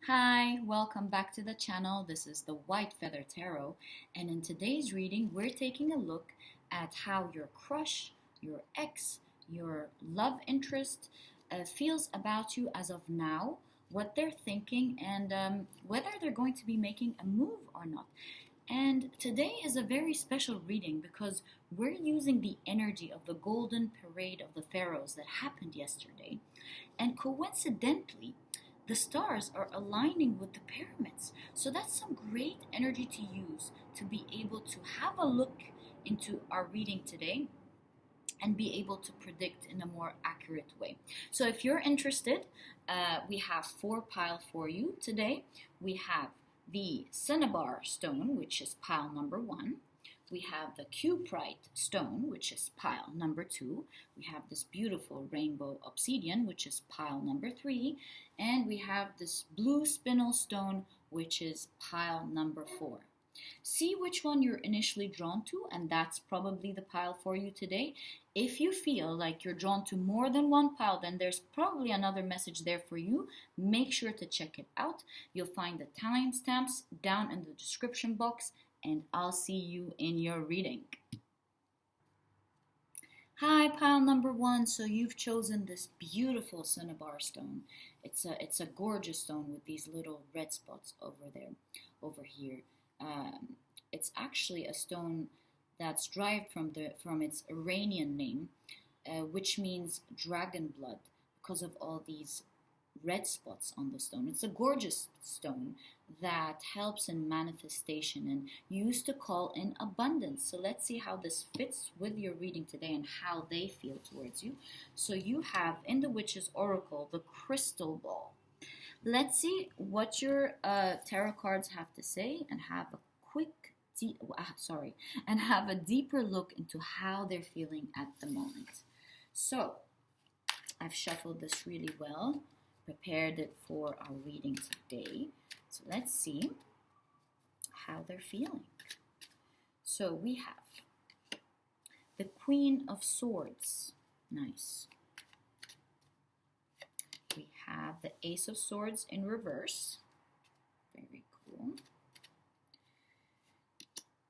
Hi, welcome back to the channel. This is the White Feather Tarot, and in today's reading, we're taking a look at how your crush, your ex, your love interest feels about you as of now, what they're thinking, and whether they're going to be making a move or not. And today is a very special reading because we're using the energy of the golden parade of the pharaohs that happened yesterday, and coincidentally, the stars are aligning with the pyramids. So that's some great energy to use to be able to have a look into our reading today and be able to predict in a more accurate way. So if you're interested, we have four piles for you today. We have the Cinnabar stone, which is pile number 1. We have the Cuprite stone, which is pile number 2. We have this beautiful rainbow obsidian, which is pile number 3. And we have this blue Spinel stone, which is pile number 4. See which one you're initially drawn to, and that's probably the pile for you today. If you feel like you're drawn to more than one pile, then there's probably another message there for you. Make sure to check it out. You'll find the timestamps down in the description box, and I'll see you in your reading. Hi, pile number 1. So you've chosen this beautiful Cinnabar stone. It's a gorgeous stone with these little red spots over here. It's actually a stone that's derived from its Iranian name, which means dragon blood, because of all these red spots on the stone. It's a gorgeous stone that helps in manifestation and used to call in abundance. So let's see how this fits with your reading today and how they feel towards you. So you have in the Witch's Oracle the crystal ball. Let's see what your tarot cards have to say and have a have a deeper look into how they're feeling at the moment. So I've shuffled this really well, prepared it for our reading today. So let's see how they're feeling. So we have the Queen of Swords. Nice. We have the Ace of Swords in reverse. Very cool.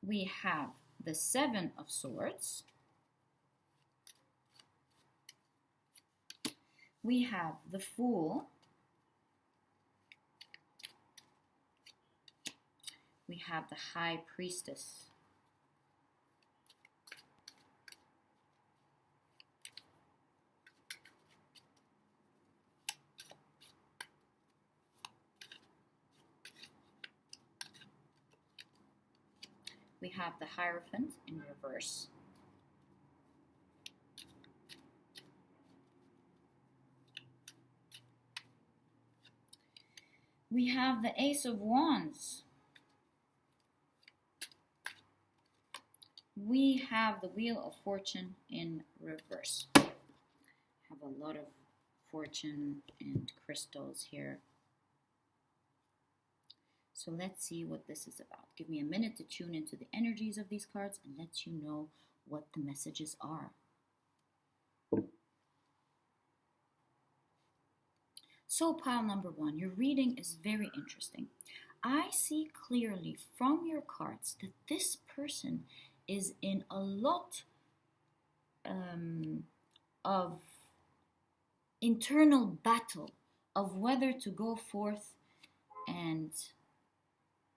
We have the Seven of Swords. We have the Fool. We have the High Priestess. We have the Hierophant in reverse. We have the Ace of Wands. We have the Wheel of Fortune in reverse. Have a lot of fortune and crystals here. So let's see what this is about. Give me a minute to tune into the energies of these cards and let you know what the messages are. So pile number 1, your reading is very interesting. I see clearly from your cards that this person is in a lot of internal battle of whether to go forth and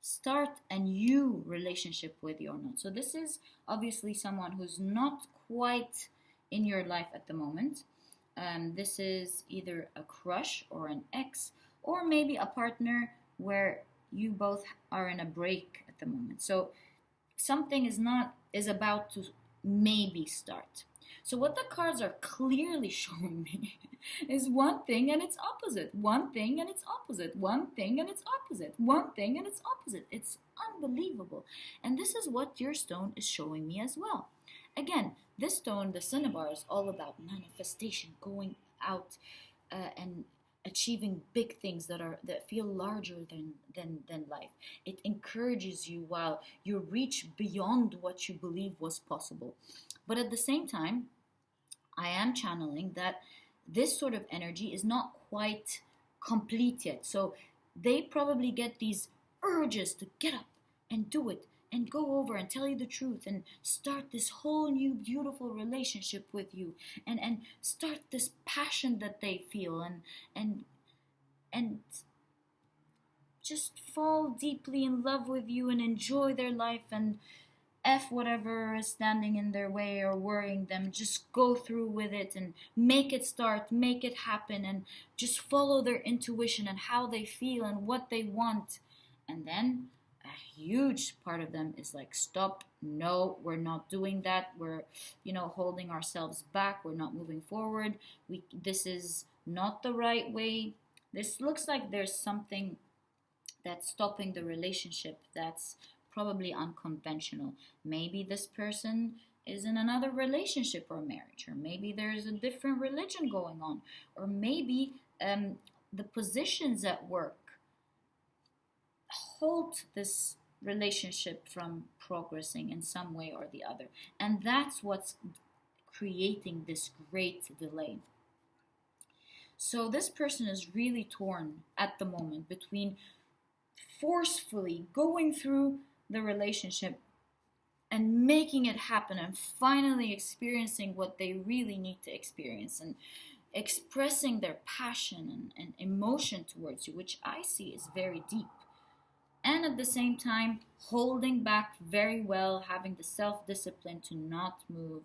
start a new relationship with you or not. So this is obviously someone who's not quite in your life at the moment. This is either a crush or an ex, or maybe a partner where you both are in a break at the moment. So something is about to maybe start. So what the cards are clearly showing me is one thing and its opposite, one thing and its opposite, one thing and its opposite, one thing and its opposite. It's unbelievable. And this is what your stone is showing me as well. Again, this stone, the Cinnabar, is all about manifestation, going out and achieving big things that feel larger than life. It encourages you while you reach beyond what you believe was possible. But at the same time, I am channeling that this sort of energy is not quite complete yet. So they probably get these urges to get up and do it and go over and tell you the truth and start this whole new beautiful relationship with you, and start this passion that they feel, and just fall deeply in love with you and enjoy their life, and F whatever is standing in their way or worrying them. Just go through with it and make it start, make it happen, and just follow their intuition and how they feel and what they want. And then a huge part of them is like, stop, no, we're not doing that. We're, holding ourselves back. We're not moving forward. This is not the right way. This looks like there's something that's stopping the relationship that's probably unconventional. Maybe this person is in another relationship or marriage, or maybe there's a different religion going on, or maybe the positions at work halt this relationship from progressing in some way or the other. And that's what's creating this great delay. So this person is really torn at the moment between forcefully going through the relationship and making it happen and finally experiencing what they really need to experience and expressing their passion and emotion towards you, which I see is very deep. And at the same time, holding back very well, having the self-discipline to not move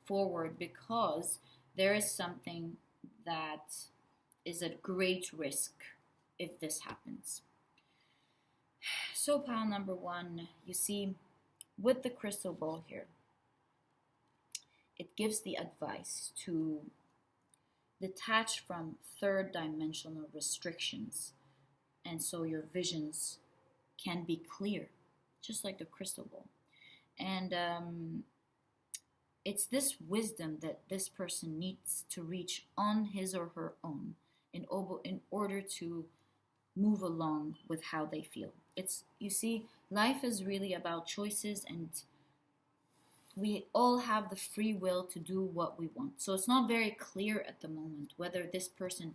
forward because there is something that is at great risk if this happens. So pile number one, you see, with the crystal ball here, it gives the advice to detach from third dimensional restrictions, and so your visions can be clear, just like the crystal ball. And it's this wisdom that this person needs to reach on his or her own in order to move along with how they feel. You see, life is really about choices, and we all have the free will to do what we want. So it's not very clear at the moment whether this person,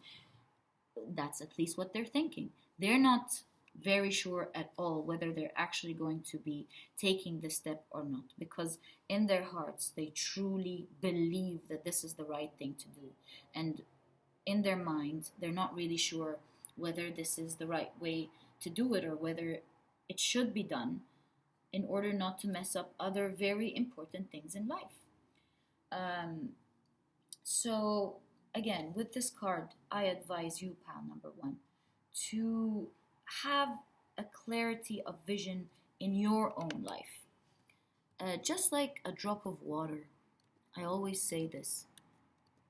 that's at least what they're thinking. They're not very sure at all whether they're actually going to be taking this step or not, because in their hearts they truly believe that this is the right thing to do, and in their minds they're not really sure whether this is the right way to do it or whether it should be done in order not to mess up other very important things in life. So again, with this card, I advise you, pal number one, to have a clarity of vision in your own life. Just like a drop of water. I always say this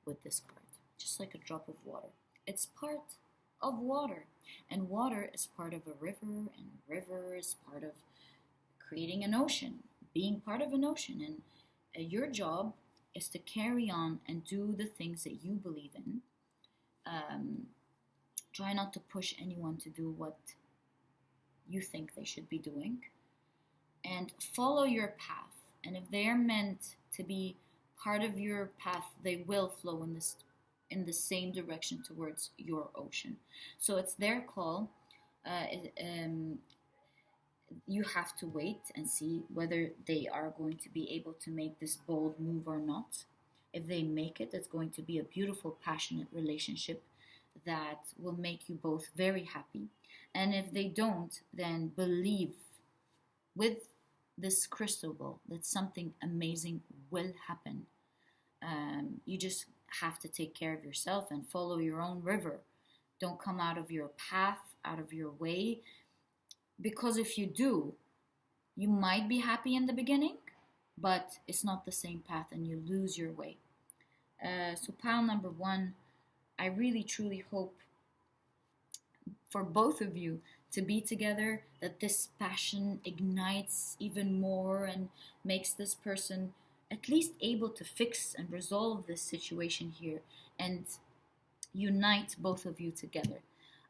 with this card. Just like a drop of water. It's part of water. And water is part of a river, and river is part of creating an ocean, being part of an ocean. And your job is to carry on and do the things that you believe in. Try not to push anyone to do what you think they should be doing. And follow your path. And if they are meant to be part of your path, they will flow in the same direction towards your ocean. So it's their call. You have to wait and see whether they are going to be able to make this bold move or not. If they make it, it's going to be a beautiful, passionate relationship that will make you both very happy. And if they don't, then believe with this crystal ball that something amazing will happen. You just have to take care of yourself and follow your own river. Don't come out of your path, out of your way, because if you do, you might be happy in the beginning, but it's not the same path and you lose your way. So pile number one, I really truly hope for both of you to be together, that this passion ignites even more and makes this person at least able to fix and resolve this situation here and unite both of you together.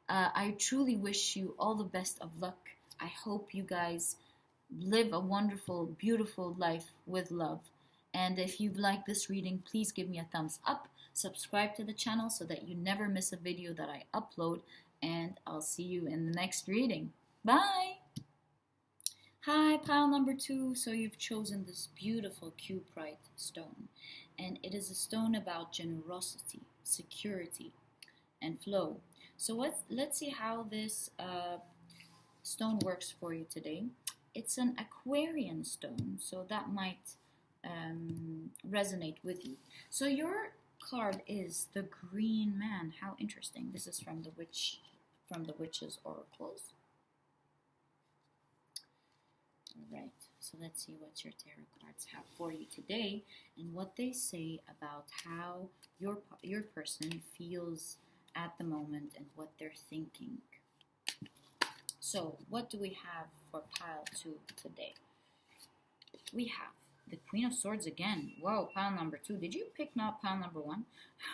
I truly wish you all the best of luck. I hope you guys live a wonderful, beautiful life with love. And if you've liked this reading, please give me a thumbs up. Subscribe to the channel so that you never miss a video that I upload. and I'll see you in the next reading. Bye! Hi, pile number 2. So you've chosen this beautiful Cuprite stone, and it is a stone about generosity, security, and flow. So let's see how this stone works for you today. It's an Aquarian stone, so that might resonate with you. So your card is the Green Man. How interesting! This is from the Witch's Oracles. All right. So let's see what your tarot cards have for you today and what they say about how your person feels at the moment and what they're thinking. So what do we have for pile 2 today? We have the Queen of Swords again. Whoa, pile number 2. Did you pick not pile number 1?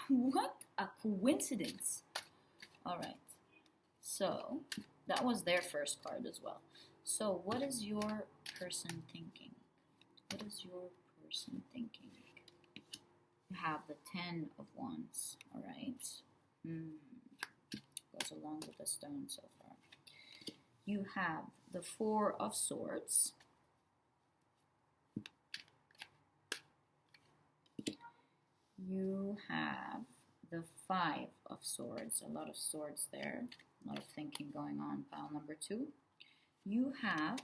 What a coincidence. All right. So that was their first card as well. So what is your person thinking? What is your person thinking? You have the 10 of Wands. All right. Goes along with the stone so far. You have the 4 of Swords. You have the 5 of Swords. A lot of swords there. A lot of thinking going on. Pile number 2. You have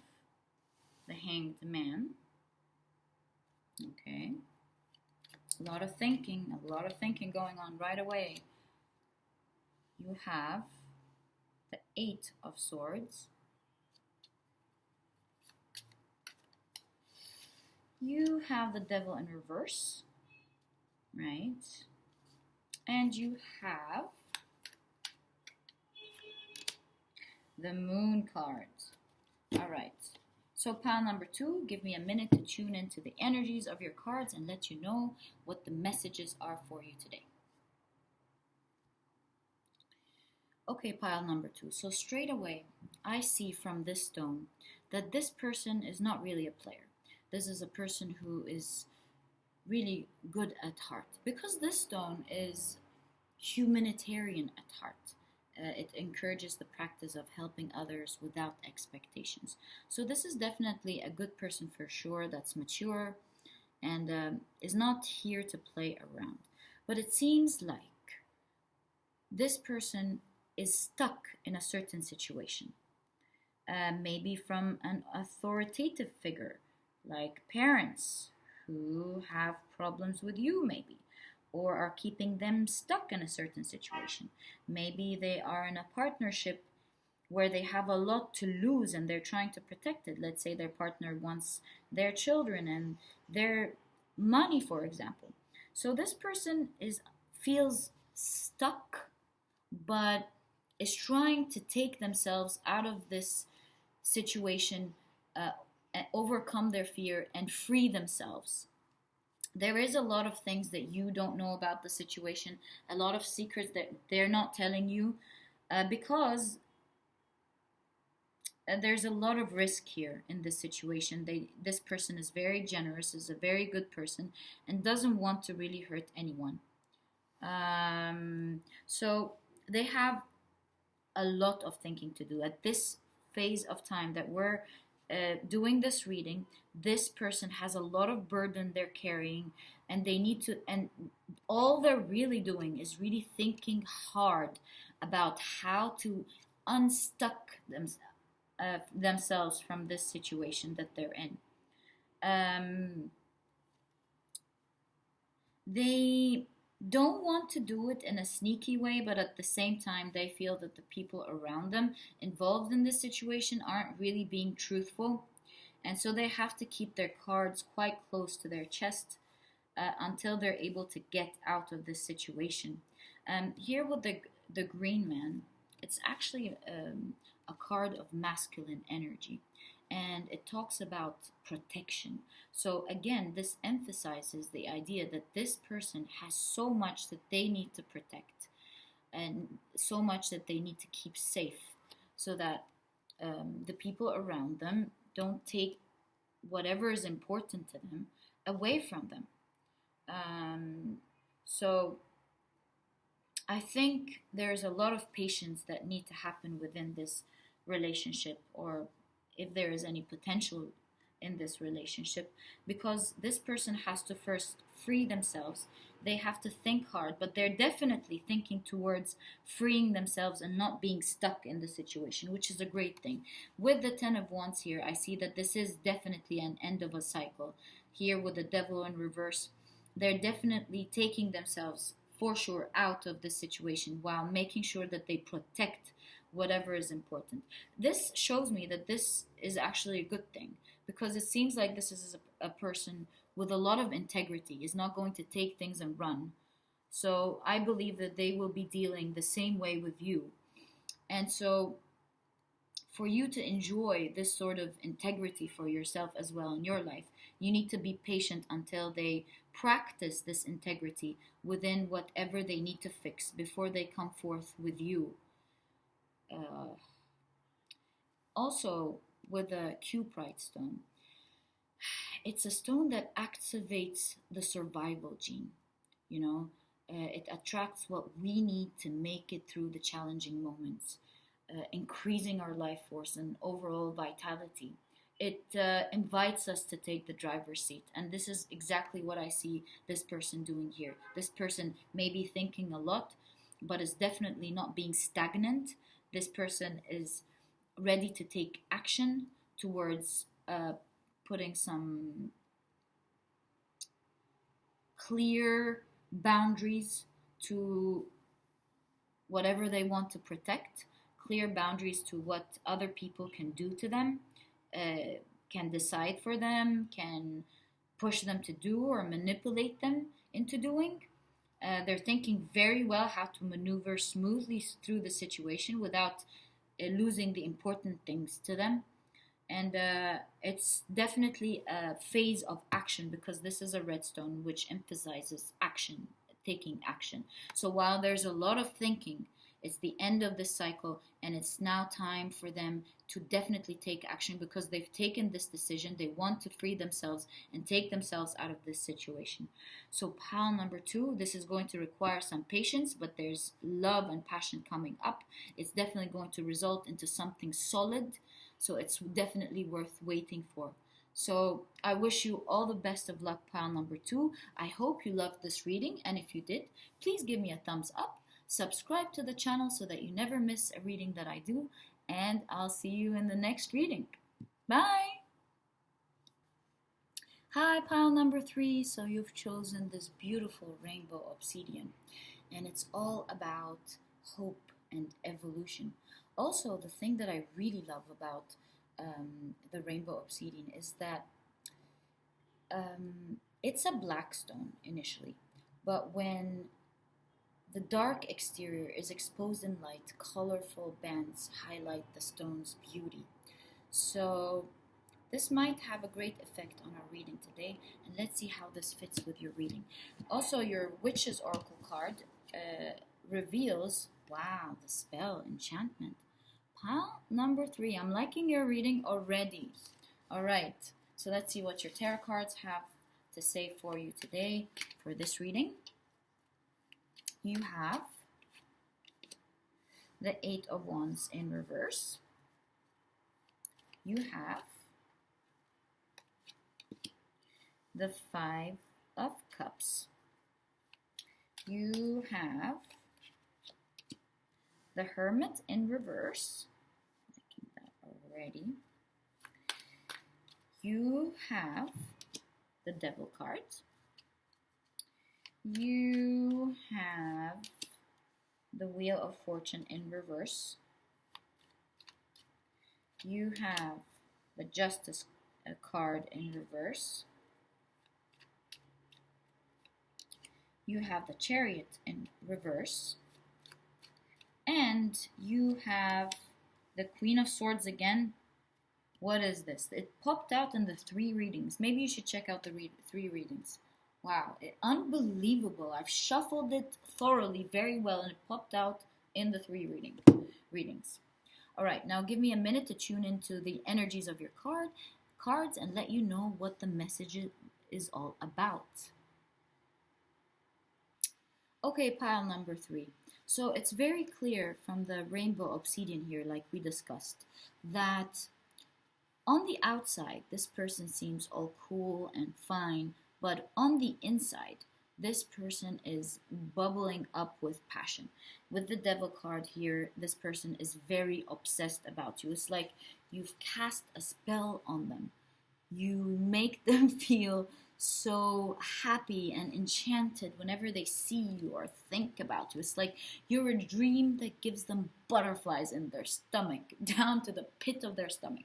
the Hanged Man. Okay. A lot of thinking going on right away. You have the 8 of Swords. You have the Devil in reverse, right? And you have the Moon card. All right. So pile number 2, give me a minute to tune into the energies of your cards and let you know what the messages are for you today. Okay, pile number 2. So straight away, I see from this stone that this person is not really a player. This is a person who is really good at heart, because this stone is humanitarian at heart. It encourages the practice of helping others without expectations. So this is definitely a good person for sure, that's mature and is not here to play around. But it seems like this person is stuck in a certain situation, maybe from an authoritative figure, like parents who have problems with you maybe, or are keeping them stuck in a certain situation. Maybe they are in a partnership where they have a lot to lose and they're trying to protect it. Let's say their partner wants their children and their money, for example. So this person feels stuck, but is trying to take themselves out of this situation, overcome their fear and free themselves. There is a lot of things that you don't know about the situation, a lot of secrets that they're not telling you, because there's a lot of risk here in this situation. This person is very generous, is a very good person, and doesn't want to really hurt anyone. So they have a lot of thinking to do at this phase of time that we're doing this reading. This person has a lot of burden they're carrying, and they need to, and all they're really doing is really thinking hard about how to unstuck themselves from this situation that they're in. They don't want to do it in a sneaky way, but at the same time they feel that the people around them involved in this situation aren't really being truthful, and so they have to keep their cards quite close to their chest until they're able to get out of this situation. Here with the Green Man, it's actually a card of masculine energy, and it talks about protection. So again, this emphasizes the idea that this person has so much that they need to protect, and so much that they need to keep safe, so that the people around them don't take whatever is important to them away from them. So I think there's a lot of patience that need to happen within this relationship, or if there is any potential in this relationship, because this person has to first free themselves. They have to think hard, but they're definitely thinking towards freeing themselves and not being stuck in the situation, which is a great thing. With the 10 of Wands here, I see that this is definitely an end of a cycle. Here with the Devil in reverse, they're definitely taking themselves for sure out of the situation while making sure that they protect whatever is important. This shows me that this is actually a good thing, because it seems like this is a person with a lot of integrity, is not going to take things and run. So I believe that they will be dealing the same way with you. And so for you to enjoy this sort of integrity for yourself as well in your life, you need to be patient until they practice this integrity within whatever they need to fix before they come forth with you. Uh, Also, with the Cuprite stone, it's a stone that activates the survival gene. You know, it attracts what we need to make it through the challenging moments, increasing our life force and overall vitality. It invites us to take the driver's seat, and this is exactly what I see this person doing here. This person may be thinking a lot, but is definitely not being stagnant. This person is ready to take action towards putting some clear boundaries to whatever they want to protect, clear boundaries to what other people can do to them, can decide for them, can push them to do or manipulate them into doing. They're thinking very well how to maneuver smoothly through the situation without losing the important things to them. And it's definitely a phase of action, because this is a redstone which emphasizes action, taking action. So while there's a lot of thinking, it's the end of this cycle, and it's now time for them to definitely take action, because they've taken this decision. They want to free themselves and take themselves out of this situation. So pile number 2, this is going to require some patience, but there's love and passion coming up. It's definitely going to result into something solid, so it's definitely worth waiting for. So I wish you all the best of luck, pile number 2. I hope you loved this reading, and if you did, please give me a thumbs up. Subscribe to the channel so that you never miss a reading that I do, and I'll see you in the next reading. Bye! Hi, pile number 3. So you've chosen this beautiful rainbow obsidian, and it's all about hope and evolution. Also, the thing that I really love about the rainbow obsidian is that it's a black stone initially, but when the dark exterior is exposed in light, colorful bands highlight the stone's beauty. So this might have a great effect on our reading today, and let's see how this fits with your reading. Also, your Witch's Oracle card reveals, wow, the spell enchantment. Pile number 3, I'm liking your reading already. All right, so let's see what your tarot cards have to say for you today for this reading. You have the 8 of Wands in reverse. You have the 5 of Cups. You have the Hermit in reverse. Making that already. You have the Devil card. You have the Wheel of Fortune in reverse. You have the Justice card in reverse. You have the Chariot in reverse. And you have the Queen of Swords again. What is this? It popped out in the 3 readings. Maybe you should check out the 3 readings. Wow, unbelievable. I've shuffled it thoroughly, very well, and it popped out in the 3 readings. All right, now give me a minute to tune into the energies of your cards and let you know what the message is all about. Okay, pile number 3. So it's very clear from the rainbow obsidian here, like we discussed, that on the outside, this person seems all cool and fine, but on the inside, this person is bubbling up with passion. With the devil card here, this person is very obsessed about you. It's like you've cast a spell on them. You make them feel so happy and enchanted whenever they see you or think about you. It's like you're a dream that gives them butterflies in their stomach, down to the pit of their stomach.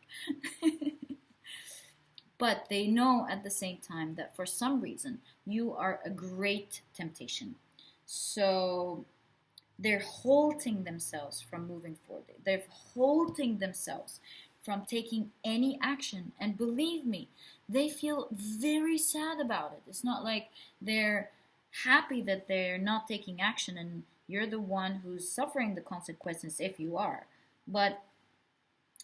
But they know at the same time that for some reason you are a great temptation. So they're halting themselves from moving forward. They're halting themselves from taking any action. And believe me, they feel very sad about it. It's not like they're happy that they're not taking action and you're the one who's suffering the consequences if you are. But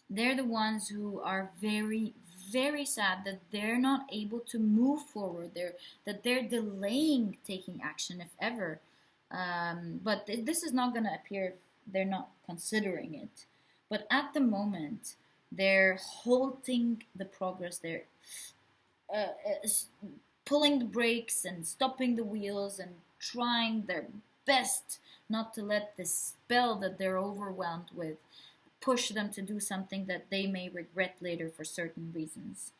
they're the ones who are very, very sad that they're not able to move forward. That they're delaying taking action, if ever. But this is not going to appear if they're not considering it. But at the moment, they're halting the progress. They're pulling the brakes and stopping the wheels and trying their best not to let this spell that they're overwhelmed with push them to do something that they may regret later for certain reasons.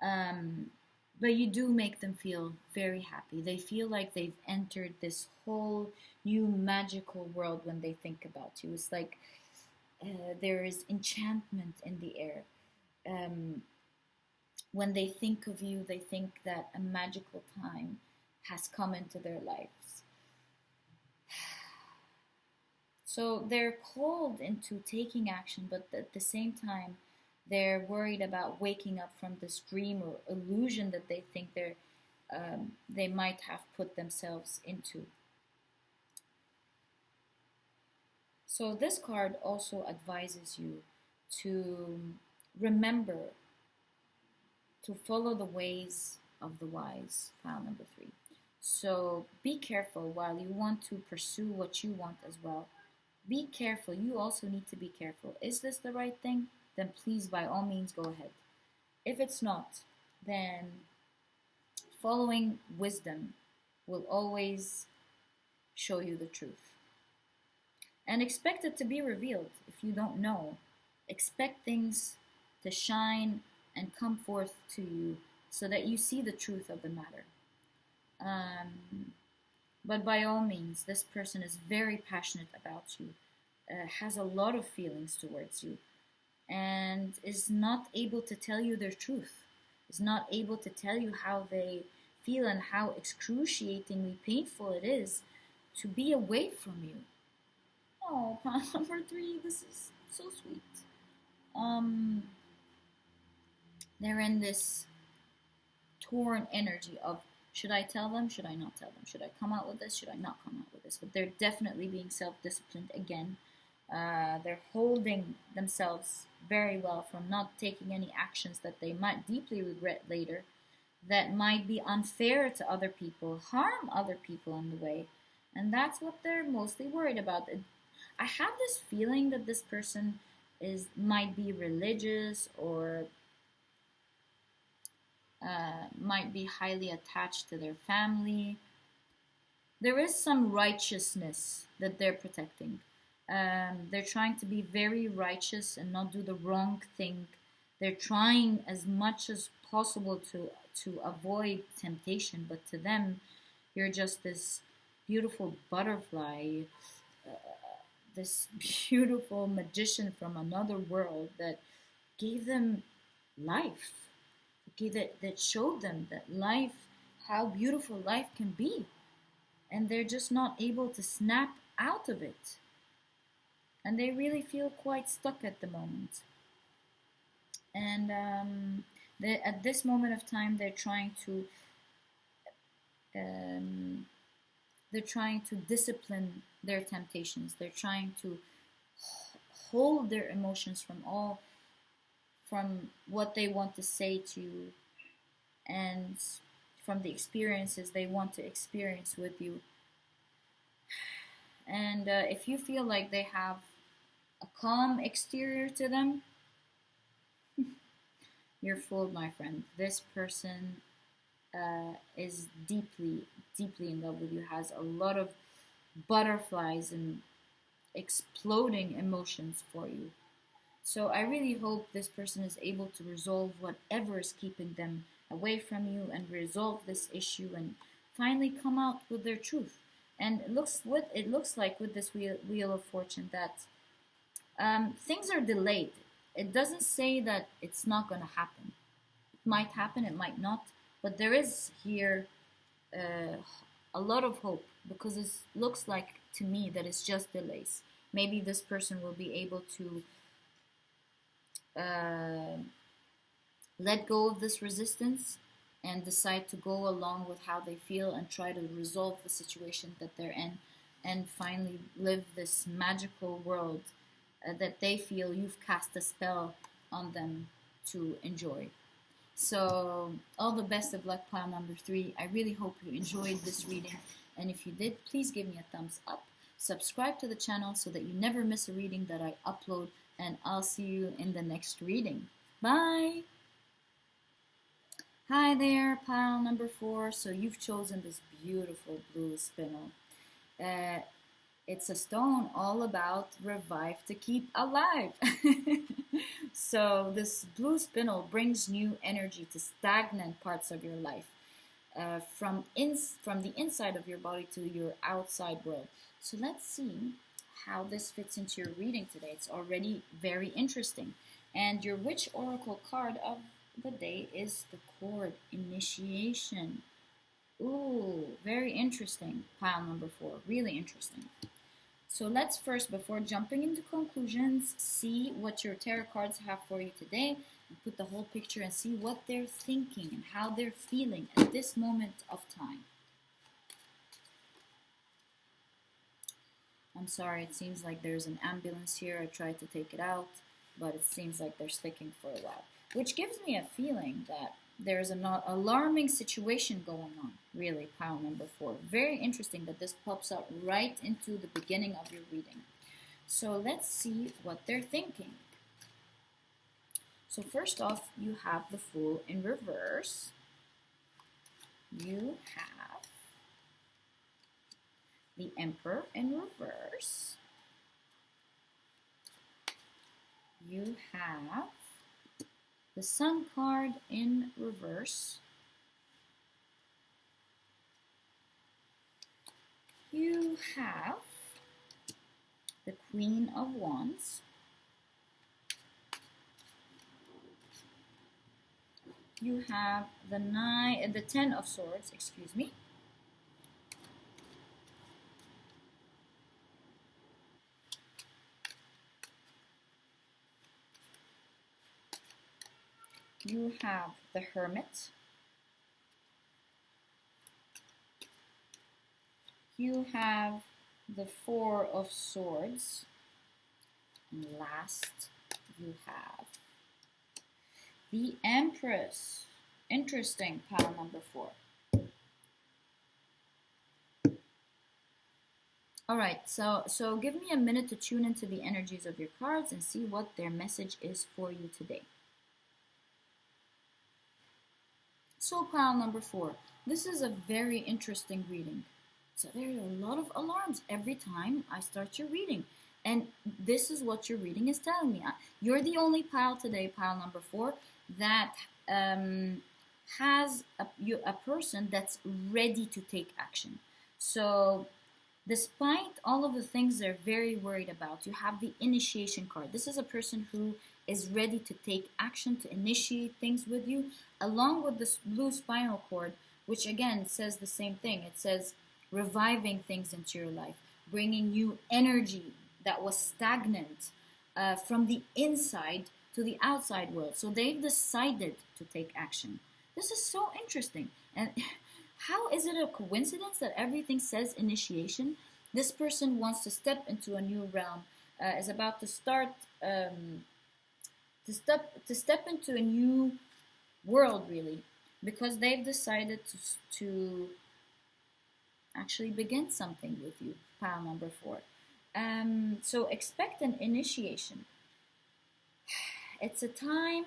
But you do make them feel very happy. They feel like they've entered this whole new magical world when they think about you. It's like there is enchantment in the air. When they think of you, they think that a magical time has come into their lives. So they're called into taking action, but at the same time, they're worried about waking up from this dream or illusion that they think they might have put themselves into. So this card also advises you to remember to follow the ways of the wise, pile number 3. So be careful while you want to pursue what you want as well. Be careful. You also need to be careful. Is this the right thing? Then please, by all means, go ahead. If it's not, then following wisdom will always show you the truth. And expect it to be revealed if you don't know. Expect things to shine and come forth to you so that you see the truth of the matter. But by all means, this person is very passionate about you, has a lot of feelings towards you, and is not able to tell you their truth, is not able to tell you how they feel and how excruciatingly painful it is to be away from you. Oh, number 3, this is so sweet. They're in this torn energy of, should I tell them? Should I not tell them? Should I come out with this? Should I not come out with this? But they're definitely being self-disciplined again. They're holding themselves very well from not taking any actions that they might deeply regret later, that might be unfair to other people, harm other people on the way. And that's what they're mostly worried about. I have this feeling that this person might be religious or might be highly attached to their family. There is some righteousness that they're protecting. They're trying to be very righteous and not do the wrong thing. They're trying as much as possible to avoid temptation, but to them, you're just this beautiful butterfly, this beautiful magician from another world that gave them life. That showed them that life, how beautiful life can be. And they're just not able to snap out of it. And they really feel quite stuck at the moment. And at this moment of time, they're trying to discipline their temptations. They're trying to hold their emotions from what they want to say to you and from the experiences they want to experience with you. And if you feel like they have a calm exterior to them, you're fooled, my friend. This person is deeply, deeply in love with you, has a lot of butterflies and exploding emotions for you. So I really hope this person is able to resolve whatever is keeping them away from you and resolve this issue and finally come out with their truth. And it looks like with this wheel of fortune that things are delayed. It doesn't say that it's not going to happen. It might happen, it might not, but there is here uh, a lot of hope because it looks like to me that it's just delays. Maybe this person will be able to uh, let go of this resistance and decide to go along with how they feel and try to resolve the situation that they're in and finally live this magical world that they feel you've cast a spell on them to enjoy. So, all the best of luck, pile number 3. I really hope you enjoyed this reading. And if you did, please give me a thumbs up. Subscribe to the channel so that you never miss a reading that I upload. And I'll see you in the next reading. Bye! Hi there, pile number 4. So, you've chosen this beautiful blue spinel. It's a stone all about revive to keep alive. So this blue spinel brings new energy to stagnant parts of your life, from the inside of your body to your outside world. So let's see how this fits into your reading today. It's already very interesting. And your witch oracle card of the day is the cord initiation. Ooh, very interesting. Pile number 4, really interesting. So let's first, before jumping into conclusions, see what your tarot cards have for you today and put the whole picture and see what they're thinking and how they're feeling at this moment of time. I'm sorry, it seems like there's an ambulance here. I tried to take it out, but it seems like they're sticking for a while, which gives me a feeling that there's an alarming situation going on, really, pile number 4. Very interesting that this pops up right into the beginning of your reading. So let's see what they're thinking. So first off, you have the Fool in reverse. You have the Emperor in reverse. You have the Sun card in reverse. You have the Queen of Wands. You have the Ten of Swords, excuse me. You have the Hermit. You have the Four of Swords. And last, you have the Empress. Interesting, pile number 4. Alright, so give me a minute to tune into the energies of your cards and see what their message is for you today. So pile number 4, this is a very interesting reading. So there are a lot of alarms every time I start your reading. And this is what your reading is telling me. You're the only pile today, pile number 4, that has a person that's ready to take action. So despite all of the things they're very worried about, you have the initiation card. This is a person who is ready to take action, to initiate things with you, along with this blue spinal cord, which again says the same thing. It says reviving things into your life, bringing new energy that was stagnant from the inside to the outside world. So they've decided to take action. This is so interesting. And how is it a coincidence that everything says initiation? This person wants to step into a new realm, is about to start to step into a new world, really, because they've decided to actually begin something with you, pile number 4. So expect an initiation. It's a time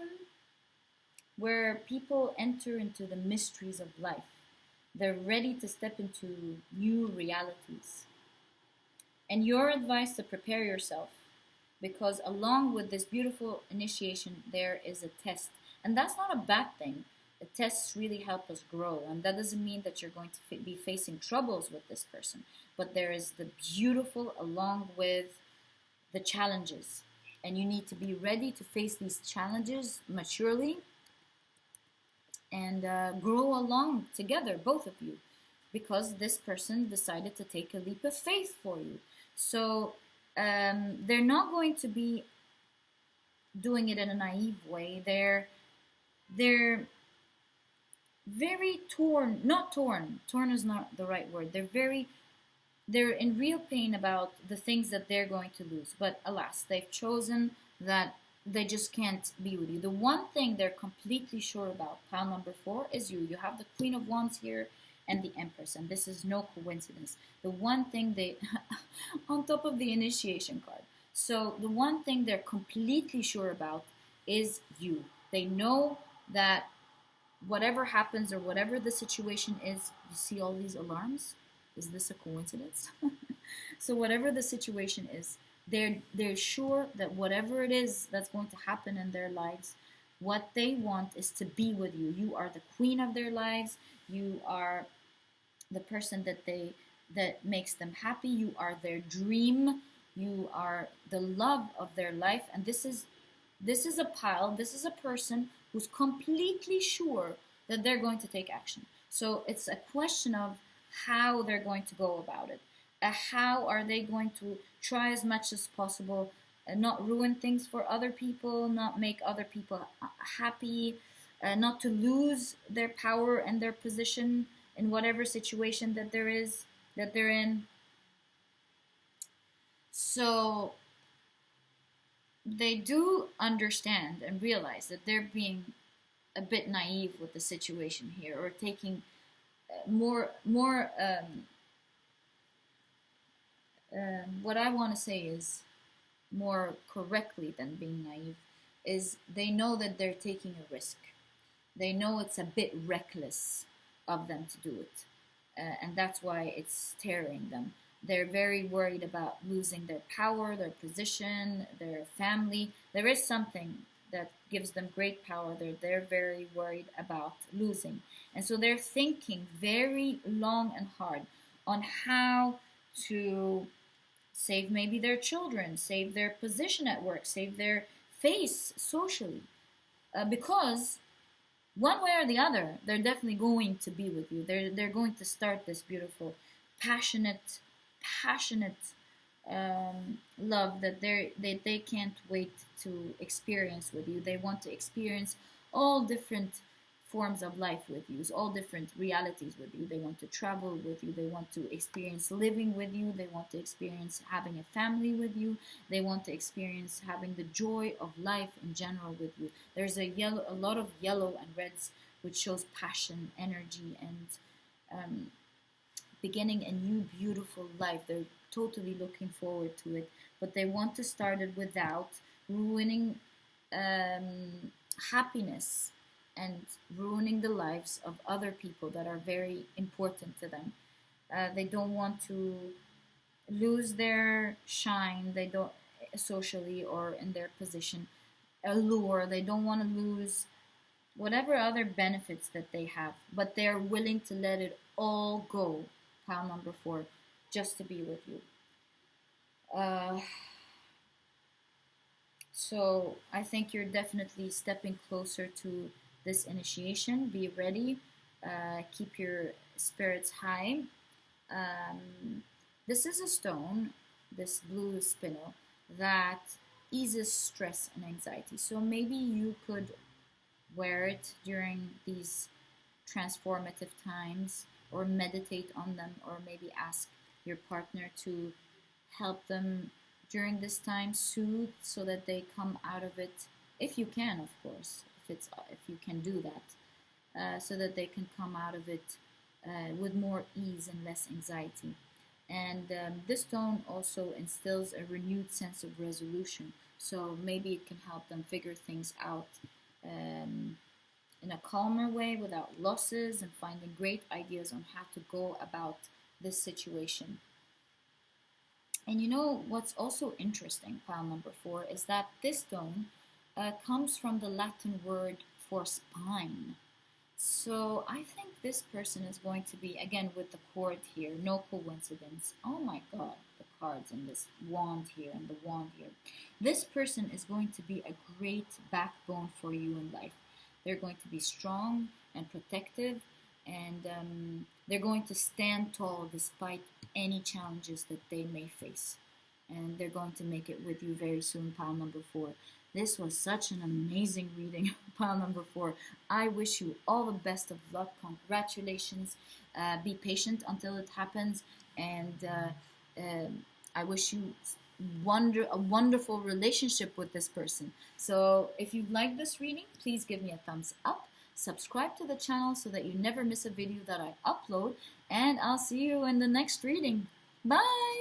where people enter into the mysteries of life. They're ready to step into new realities. And your advice to prepare yourself, because along with this beautiful initiation, there is a test. And that's not a bad thing. The tests really help us grow. And that doesn't mean that you're going to be facing troubles with this person. But there is the beautiful along with the challenges. And you need to be ready to face these challenges maturely and grow along together, both of you, because this person decided to take a leap of faith for you. So they're not going to be doing it in a naive way. They're very torn, not torn. Torn is not the right word. They're in real pain about the things that they're going to lose. But alas, they've chosen that they just can't be with you. The one thing they're completely sure about, pile number 4, is you. You have the Queen of Wands here and the Empress, and this is no coincidence. The one thing they, on top of the initiation card, so the one thing they're completely sure about is you. They know that whatever happens or whatever the situation is, you see all these alarms? Is this a coincidence? So whatever the situation is, they're sure that whatever it is that's going to happen in their lives, what they want is to be with you. You are the queen of their lives. You are the person that makes them happy. You are their dream. You are the love of their life. And this is a pile. This is a person who's completely sure that they're going to take action. So it's a question of how they're going to go about it. How are they going to try as much as possible and not ruin things for other people, not make other people happy, not to lose their power and their position in whatever situation that they're in. So they do understand and realize that they're being a bit naive with the situation here, or taking more what I want to say is more correctly than being naive, is they know that they're taking a risk. They know it's a bit reckless of them to do it, and that's why it's tearing them. They're very worried about losing their power, their position, their family. There is something that gives them great power. They're very worried about losing. And so they're thinking very long and hard on how to save maybe their children, save their position at work, save their face socially. Because one way or the other, they're definitely going to be with you. They're going to start this beautiful, passionate love that they can't wait to experience with you. They want to experience all different forms of life with you, all different realities with you. They want to travel with you. They want to experience living with you. They want to experience having a family with you. They want to experience having the joy of life in general with you. There's a lot of yellow and reds, which shows passion, energy, and beginning a new beautiful life. They're totally looking forward to it, but they want to start it without ruining happiness and ruining the lives of other people that are very important to them. They don't want to lose their shine. They don't, socially or in their position, allure. They don't want to lose whatever other benefits that they have, but they're willing to let it all go, pile number 4, just to be with you. So I think you're definitely stepping closer to this initiation. Be ready. Keep your spirits high. This is a stone, this blue spinel, that eases stress and anxiety. So maybe you could wear it during these transformative times, or meditate on them, or maybe ask your partner to help them during this time soothe, so that they come out of it, if you can, of course, if you can do that, so that they can come out of it with more ease and less anxiety. And this stone also instills a renewed sense of resolution. So maybe it can help them figure things out um, in a calmer way without losses, and finding great ideas on how to go about this situation. And you know what's also interesting, pile number 4, is that this stone comes from the Latin word for spine. So I think this person is going to be, again, with the cord here, no coincidence. Oh my God, the cards and this wand here and the wand here. This person is going to be a great backbone for you in life. They're going to be strong and protective, and they're going to stand tall despite any challenges that they may face. And they're going to make it with you very soon, pile number 4. This was such an amazing reading, pile number 4. I wish you all the best of luck. Congratulations. Be patient until it happens. And I wish you a wonderful relationship with this person. So if you like this reading, please give me a thumbs up. Subscribe to the channel so that you never miss a video that I upload. And I'll see you in the next reading. Bye!